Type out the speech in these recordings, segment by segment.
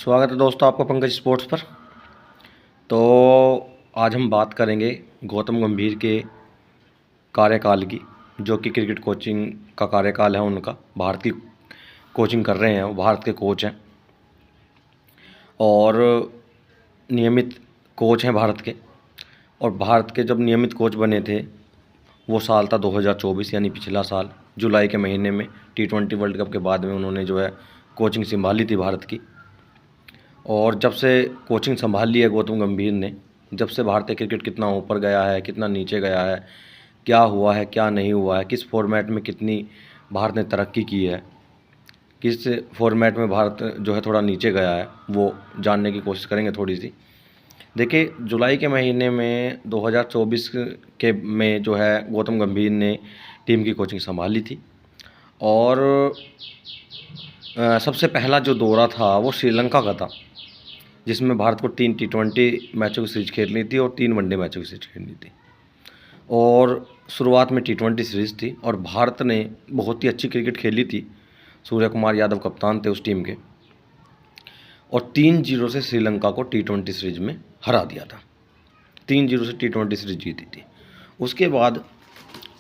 स्वागत है दोस्तों आपका पंकज स्पोर्ट्स पर। तो आज हम बात करेंगे गौतम गंभीर के कार्यकाल की, जो कि क्रिकेट कोचिंग का कार्यकाल है उनका। भारत की कोचिंग कर रहे हैं, वो भारत के कोच हैं और नियमित कोच हैं भारत के। और भारत के जब नियमित कोच बने थे वो साल था 2024, यानी पिछला साल जुलाई के महीने में। T20 वर्ल्ड कप के बाद में उन्होंने जो है कोचिंग संभाली थी भारत की। और जब से कोचिंग संभाल ली है गौतम गंभीर ने, जब से भारतीय क्रिकेट कितना ऊपर गया है, कितना नीचे गया है, क्या हुआ है क्या नहीं हुआ है, किस फॉर्मेट में कितनी भारत ने तरक्की की है, किस फॉर्मेट में भारत जो है थोड़ा नीचे गया है, वो जानने की कोशिश करेंगे थोड़ी सी। देखिए, जुलाई के महीने में 2024 के में जो है गौतम गंभीर ने टीम की कोचिंग संभाली थी। और सबसे पहला जो दौरा था वो श्रीलंका का था, जिसमें भारत को 3 T20 मैचों की सीरीज खेलनी थी और 3 वनडे मैचों की सीरीज खेलनी थी। और शुरुआत में T20 सीरीज़ थी और भारत ने बहुत ही अच्छी क्रिकेट खेली थी। सूर्य कुमार यादव कप्तान थे उस टीम के, और 3-0 से श्रीलंका को T20 सीरीज में हरा दिया था। 3-0 से T20 सीरीज जीती थी। उसके बाद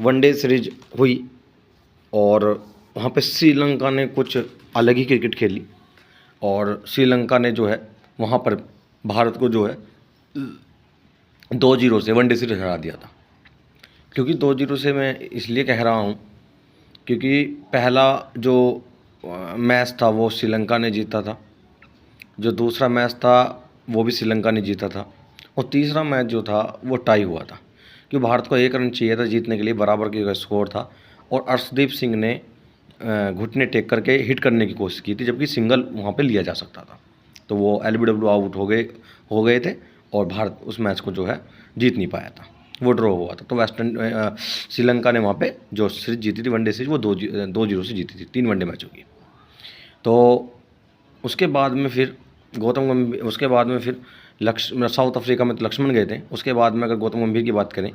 वनडे सीरीज हुई और वहाँ पे श्रीलंका ने कुछ अलग ही क्रिकेट खेली और श्रीलंका ने जो है वहाँ पर भारत को जो है 2-0 से वनडे सीरीज हरा दिया था। क्योंकि 2-0 से मैं इसलिए कह रहा हूँ क्योंकि पहला जो मैच था वो श्रीलंका ने जीता था, जो दूसरा मैच था वो भी श्रीलंका ने जीता था, और तीसरा मैच जो था वो टाई हुआ था। क्योंकि भारत को 1 रन चाहिए था जीतने के लिए, बराबर का स्कोर था। और अर्शदीप सिंह ने घुटने टेक करके हिट करने की कोशिश की थी, जबकि सिंगल वहाँ पे लिया जा सकता था। तो वो LBW आउट हो गए थे और भारत उस मैच को जो है जीत नहीं पाया था, वो ड्रॉ हुआ था। तो श्रीलंका ने वहाँ पे जो सीरीज जीती थी वनडे सीरीज, वो 2-0 से जीती थी 3 वनडे मैचों की। तो उसके बाद में फिर गौतम गंभीर, उसके बाद में फिर साउथ अफ्रीका में तो लक्ष्मण गए थे। उसके बाद में अगर गौतम गंभीर की बात करें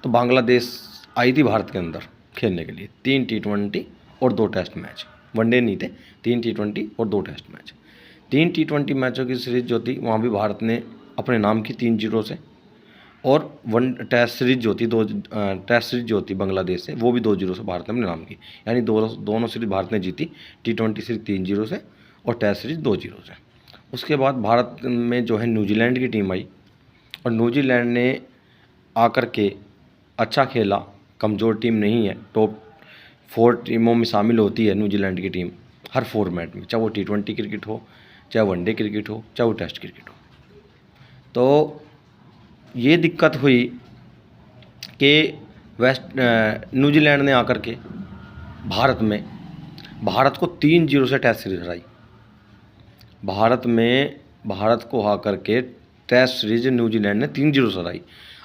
तो बांग्लादेश आई थी भारत के अंदर खेलने के लिए 3 T20 और 2 टेस्ट मैच। वनडे नहीं थे, 3 T20 और 2 टेस्ट मैच। 3 T20 मैचों की सीरीज जो थी वहाँ भी भारत ने अपने नाम की 3-0 से, और टेस्ट सीरीज जो थी बांग्लादेश से, वो भी 2-0 से भारत ने अपने नाम की। यानी दोनों सीरीज भारत ने जीती, T20 सीरीज 3-0 से और टेस्ट सीरीज 2-0 से। उसके बाद भारत में जो है न्यूजीलैंड की टीम आई और न्यूजीलैंड ने आकर के अच्छा खेला। कमज़ोर टीम नहीं है, टॉप 4 टीमों में शामिल होती है न्यूजीलैंड की टीम हर फॉर्मेट में, चाहे वो T20 क्रिकेट हो, चाहे वनडे क्रिकेट हो, चाहे वो टेस्ट क्रिकेट हो। तो ये दिक्कत हुई कि न्यूजीलैंड ने आकर के भारत को 3-0 से टेस्ट सीरीज हराई। भारत को आकर के टेस्ट सीरीज न्यूजीलैंड ने 3-0 से हराई।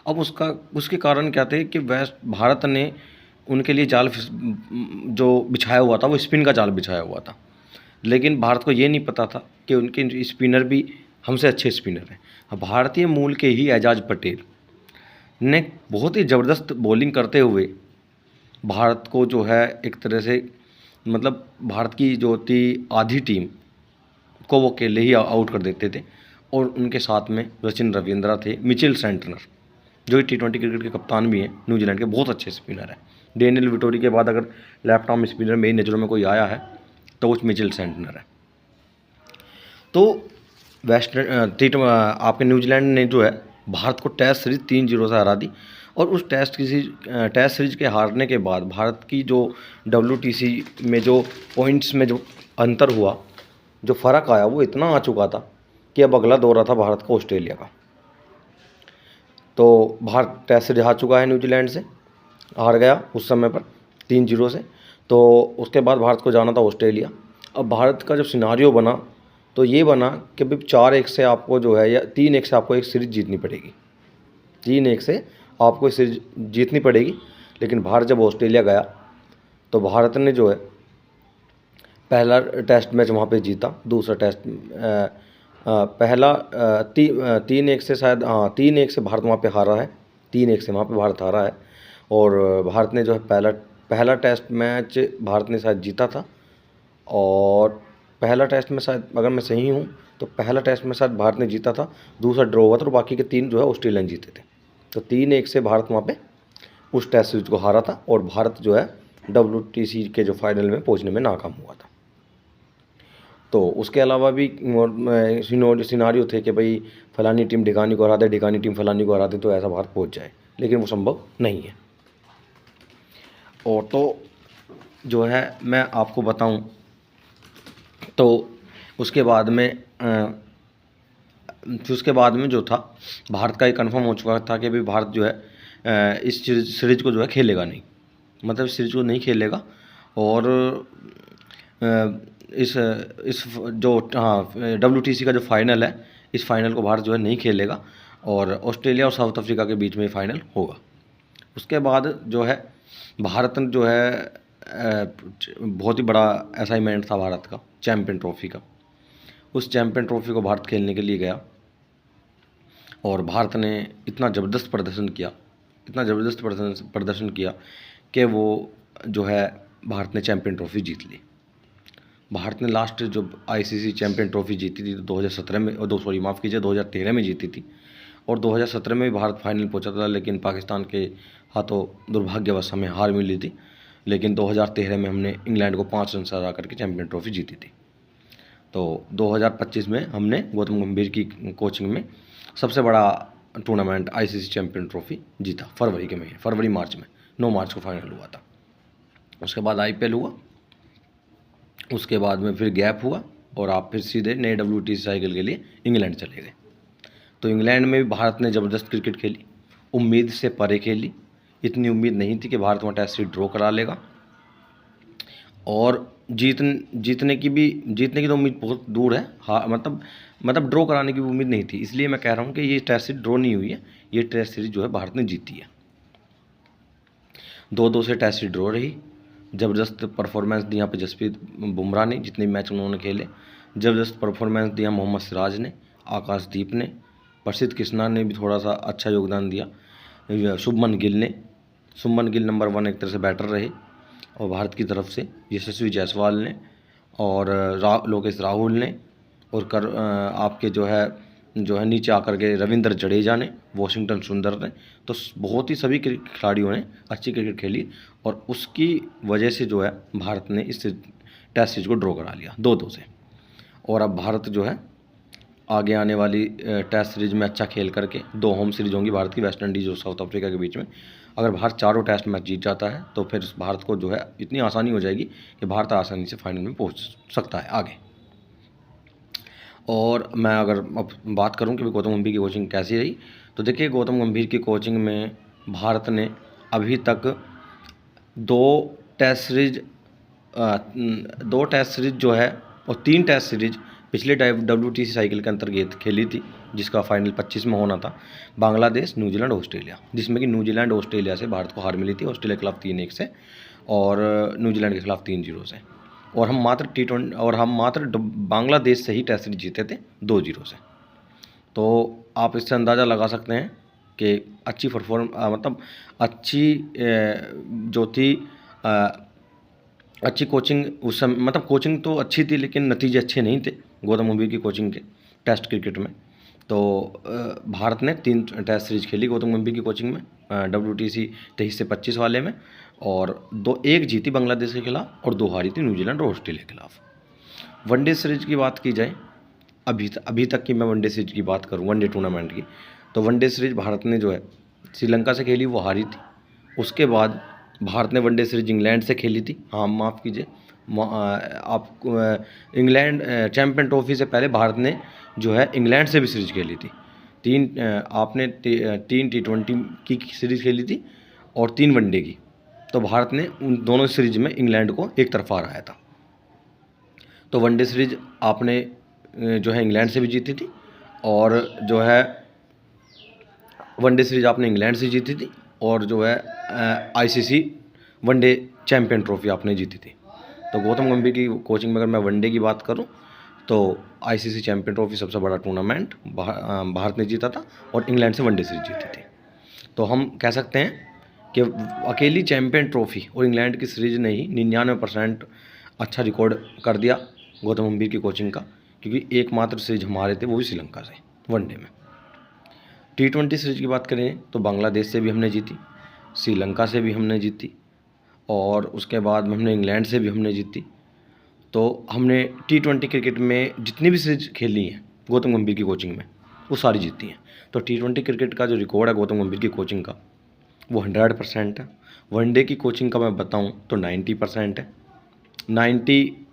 अब उसके कारण क्या थे कि भारत ने उनके लिए जाल जो बिछाया हुआ था वो स्पिन का जाल बिछाया हुआ था, लेकिन भारत को ये नहीं पता था कि उनके स्पिनर भी हमसे अच्छे स्पिनर हैं। भारतीय मूल के ही एजाज पटेल ने बहुत ही ज़बरदस्त बॉलिंग करते हुए भारत को जो है एक तरह से, मतलब भारत की जो थी आधी टीम को वो अकेले ही आउट कर देते थे। और उनके साथ में सचिन रविंद्रा थे, मिचेल सेंटनर जो T20 क्रिकेट के कप्तान भी हैं न्यूजीलैंड के, बहुत अच्छे स्पिनर हैं। डेनियल विटोरी के बाद अगर लेफ्ट आर्म स्पिनर मेरी नज़रों में कोई आया है तो वो मिचेल सेंटनर है। तो आपके न्यूजीलैंड ने जो है भारत को टेस्ट सीरीज 3-0 से हरा दी। और उस टेस्ट सीरीज के हारने के बाद भारत की जो WTC में जो पॉइंट्स में जो अंतर हुआ, जो फ़र्क आया, वो इतना आ चुका था कि अब अगला दौरा था भारत का ऑस्ट्रेलिया का। तो भारत टेस्ट सीरीज हार चुका है, न्यूजीलैंड से हार गया उस समय पर 3-0 से। तो उसके बाद भारत को जाना था ऑस्ट्रेलिया। अब भारत का जब सिनारियो बना तो ये बना कि भाई 4-1 से आपको जो है, या 3-1 से आपको एक सीरीज जीतनी पड़ेगी, 3-1 से आपको सीरीज जीतनी पड़ेगी। लेकिन भारत जब ऑस्ट्रेलिया गया तो भारत ने जो है पहला टेस्ट मैच वहाँ पे जीता, दूसरा टेस्ट पहला 3-1 से शायद, हाँ 3-1 से भारत वहाँ पे हारा है, 3-1 से वहाँ पे भारत हारा है। और भारत ने जो है पहला टेस्ट मैच भारत ने शायद जीता था और पहला टेस्ट में शायद, अगर मैं सही हूँ तो पहला टेस्ट में शायद भारत ने जीता था, दूसरा ड्रॉ हुआ था और बाकी के 3 जो है ऑस्ट्रेलिया ने जीते थे। तो 3-1 से भारत वहाँ पे उस टेस्ट सीरीज को हारा था और भारत जो है WTC के जो फाइनल में पहुँचने में नाकाम हुआ था। तो उसके अलावा भी सिनारियो थे कि भाई फलानी टीम ढिकानी को हरा दे, ढिकानी टीम फलानी को हरा दे, तो ऐसा भारत पहुँच जाए, लेकिन वो संभव नहीं है। और तो जो है मैं आपको बताऊं तो उसके बाद में फिर उसके बाद में जो था, भारत का ये कन्फर्म हो चुका था कि भाई भारत जो है इस सीरीज को जो है खेलेगा नहीं, मतलब सीरीज को नहीं खेलेगा। और इस जो WTC का जो फाइनल है, इस फाइनल को भारत जो है नहीं खेलेगा और ऑस्ट्रेलिया और साउथ अफ्रीका के बीच में फाइनल होगा। उसके बाद जो है भारत जो है बहुत ही बड़ा असाइनमेंट था भारत का, चैम्पियन ट्रॉफी का। उस चैम्पियन ट्रॉफी को भारत खेलने के लिए गया और भारत ने इतना ज़बरदस्त प्रदर्शन किया, इतना ज़बरदस्त प्रदर्शन किया कि वो जो है भारत ने चैम्पियन ट्रॉफी जीत ली। भारत ने लास्ट जो ICC चैम्पियन ट्रॉफी जीती थी तो 2017 में, और 2013 में जीती थी। और 2017 में भी भारत फाइनल पहुंचा था, लेकिन पाकिस्तान के हाथों दुर्भाग्यवश हमें हार मिली थी। लेकिन 2013 में हमने इंग्लैंड को 5 रन से हरा करके चैम्पियन ट्रॉफी जीती थी। तो 2025 में हमने गौतम गंभीर की कोचिंग में सबसे बड़ा टूर्नामेंट ICC चैम्पियन ट्रॉफी जीता, फरवरी मार्च में 9 मार्च को फाइनल हुआ था। उसके बाद IPL हुआ, उसके बाद में फिर गैप हुआ और आप फिर सीधे नए WTC साइकिल के लिए इंग्लैंड चले गए। तो इंग्लैंड में भी भारत ने ज़बरदस्त क्रिकेट खेली, उम्मीद से परे खेली। इतनी उम्मीद नहीं थी कि भारत वहाँ टेस्ट सीरीज ड्रॉ करा लेगा, और जीतने की तो उम्मीद बहुत दूर है। हाँ, मतलब ड्रॉ कराने की भी उम्मीद नहीं थी। इसलिए मैं कह रहा हूँ कि ये टेस्ट सीरीज ड्रॉ नहीं हुई है, ये टेस्ट सीरीज जो है भारत ने जीती है। 2-2 से टेस्ट सीरीज ड्रॉ रही। ज़बरदस्त परफॉर्मेंस दी यहाँ पे जसप्रीत बुमराह ने, जितने मैच उन्होंने खेले ज़बरदस्त परफॉर्मेंस दिया मोहम्मद सिराज ने, आकाशदीप ने, प्रसिद्ध कृष्णा ने भी थोड़ा सा अच्छा योगदान दिया, शुभमन गिल नंबर 1 एक तरह से बैटर रहे, और भारत की तरफ से यशस्वी जायसवाल ने और लोकेश राहुल ने, और आपके जो है नीचे आकर के रविंद्र जडेजा ने, वॉशिंगटन सुंदर ने। तो बहुत ही सभी खिलाड़ियों ने अच्छी क्रिकेट खेली और उसकी वजह से जो है भारत ने इस टेस्ट सीरीज को ड्रॉ करा लिया 2-2 से। और अब भारत जो है आगे आने वाली टेस्ट सीरीज में अच्छा खेल करके, 2 होम सीरीज होंगी भारत की, वेस्ट इंडीज़ और साउथ अफ्रीका के बीच में। अगर भारत चारों टेस्ट मैच जीत जाता है तो फिर भारत को जो है इतनी आसानी हो जाएगी कि भारत आसानी से फाइनल में पहुंच सकता है आगे। और मैं अगर अब बात करूं कि गौतम गंभीर की कोचिंग कैसी रही, तो देखिए गौतम गंभीर की कोचिंग में भारत ने अभी तक 2 टेस्ट सीरीज जो है और 3 टेस्ट सीरीज पिछले WTC साइकिल के अंतर्गत खेली थी, जिसका फाइनल 25 में होना था, बांग्लादेश, न्यूजीलैंड, ऑस्ट्रेलिया, जिसमें कि न्यूजीलैंड ऑस्ट्रेलिया से भारत को हार मिली थी, ऑस्ट्रेलिया के खिलाफ 3-1 से और न्यूजीलैंड के खिलाफ 3-0 से। और हम मात्र बांग्लादेश से ही टेस्ट सीरीज जीते थे 2-0 से। तो आप इससे अंदाज़ा लगा सकते हैं कि अच्छी मतलब अच्छी जो थी अच्छी कोचिंग उस समय, मतलब कोचिंग तो अच्छी थी लेकिन नतीजे अच्छे नहीं थे गौतम गंभीर की कोचिंग के टेस्ट क्रिकेट में। तो भारत ने 3 टेस्ट सीरीज खेली गौतम गंभीर की कोचिंग में, WTC 23 से 25 वाले में, और 1 जीती बांग्लादेश के खिलाफ और 2 हारी थी न्यूजीलैंड और ऑस्ट्रेलिया के खिलाफ। वनडे सीरीज की बात की जाए, अभी तक की मैं वनडे सीरीज की बात करूँ, वनडे टूर्नामेंट की, तो वनडे सीरीज भारत ने जो है श्रीलंका से खेली, वो हारी थी। उसके बाद भारत ने वनडे सीरीज इंग्लैंड से खेली थी, हाँ माफ़ कीजिए, आप इंग्लैंड चैम्पियन ट्रॉफी से पहले भारत ने जो है इंग्लैंड से भी सीरीज खेली थी। 3 T20 की सीरीज खेली थी और 3 वनडे की। तो भारत ने उन दोनों सीरीज में इंग्लैंड को एक तरफा हराया था। तो वनडे सीरीज आपने जो है इंग्लैंड से भी जीती थी, और जो है वनडे सीरीज आपने इंग्लैंड से जीती थी, और जो है ICC वनडे चैम्पियन ट्रॉफी आपने जीती थी। तो गौतम गंभीर की कोचिंग में अगर मैं वनडे की बात करूं तो ICC चैम्पियन ट्रॉफी सबसे बड़ा टूर्नामेंट भारत ने जीता था और इंग्लैंड से वनडे सीरीज जीती थी। तो हम कह सकते हैं कि अकेली चैम्पियन ट्रॉफी और इंग्लैंड की सीरीज ने ही 99% अच्छा रिकॉर्ड कर दिया गौतम गंभीर की कोचिंग का, क्योंकि एकमात्र सीरीज हम हारे थे वो भी श्रीलंका से वनडे में। T20 सीरीज की बात करें तो बांग्लादेश से भी हमने जीती, श्रीलंका से भी हमने जीती, और उसके बाद में हमने इंग्लैंड से भी हमने जीती। तो हमने T20 क्रिकेट में जितनी भी सीरीज खेली हैं गौतम गंभीर की कोचिंग में, वो सारी जीती हैं। तो T20 क्रिकेट का जो रिकॉर्ड है गौतम गंभीर की कोचिंग का, वो 100% है। वनडे की कोचिंग का मैं बताऊं तो 90% है। 90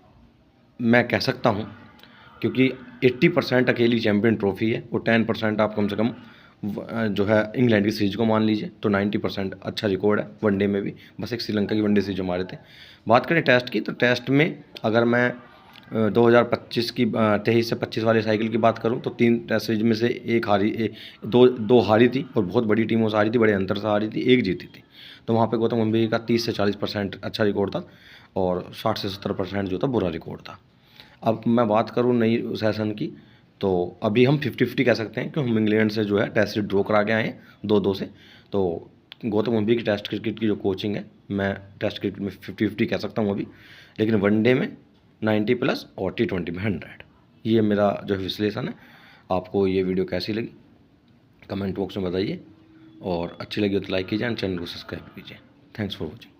मैं कह सकता हूं, क्योंकि 80% अकेली चैम्पियन ट्रॉफी है, और 10% आप कम से कम जो है इंग्लैंड की सीरीज को मान लीजिए। तो 90% अच्छा रिकॉर्ड है वनडे में भी। बस एक श्रीलंका की वनडे सीरीज हमारे थे। बात करें टेस्ट की, तो टेस्ट में अगर मैं 2025 की 23 से 25 वाले साइकिल की बात करूं तो 3 टेस्ट सीरीज में से एक हारी, दो हारी थी, और बहुत बड़ी टीमों से हारी थी, बड़े अंतर से हारी थी, एक जीती थी। तो वहाँ पे गौतम गंभीर का 30 से 40% अच्छा रिकॉर्ड था, और 60 से 70% जो था बुरा रिकॉर्ड था। अब मैं बात करूँ नई सेशन की, तो अभी हम 50-50 कह सकते हैं कि हम इंग्लैंड से जो है टेस्ट सीरीज ड्रॉ करा के आए हैं 2-2 से। तो गौतम गंभीर की टेस्ट क्रिकेट की जो कोचिंग है, मैं टेस्ट क्रिकेट में 50-50 कह सकता हूँ अभी, लेकिन वनडे में 90+ और T20 में 100। ये मेरा जो विश्लेषण है। आपको ये वीडियो कैसी लगी कमेंट बॉक्स में बताइए, और अच्छी लगी हो तो लाइक कीजिए एंड चैनल को सब्सक्राइब कीजिए। Thanks for watching.